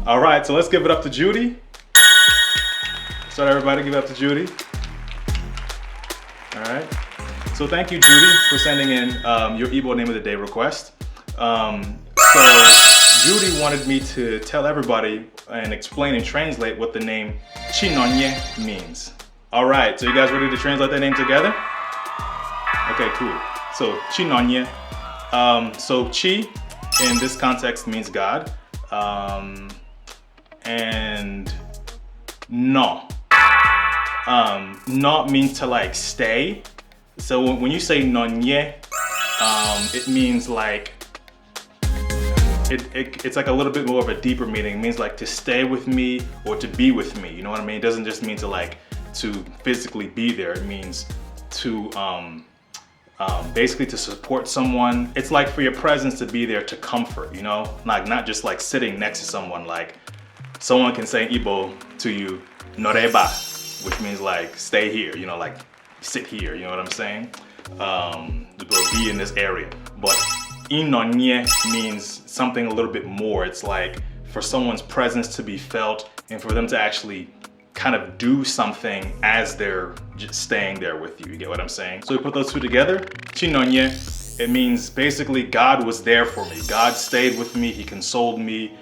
All right, so let's give it up to Judy. Start everybody, give it up to Judy. All right. So thank you, Judy, for sending in your Igbo name of the day request. So Judy wanted me to tell everybody and explain and translate what the name Chinonye means. All right, so you guys ready to translate that name together? Okay, cool. So Chinonye. So Chi in this context means God. And no. No means to like stay. So when you say nonye, it means like, it's like a little bit more of a deeper meaning. It means like to stay with me or to be with me. You know what I mean? It doesn't just mean to physically be there. It means to basically to support someone. It's like for your presence to be there to comfort, you know? Like not just like sitting next to someone. Like someone can say in Igbo to you, noreba, which means like stay here, you know, like sit here, you know what I'm saying? Be in this area. But inonye means something a little bit more. It's like for someone's presence to be felt and for them to actually kind of do something as they're just staying there with you. You get what I'm saying? So we put those two together. Chinonye, it means basically God was there for me. God stayed with me. He consoled me.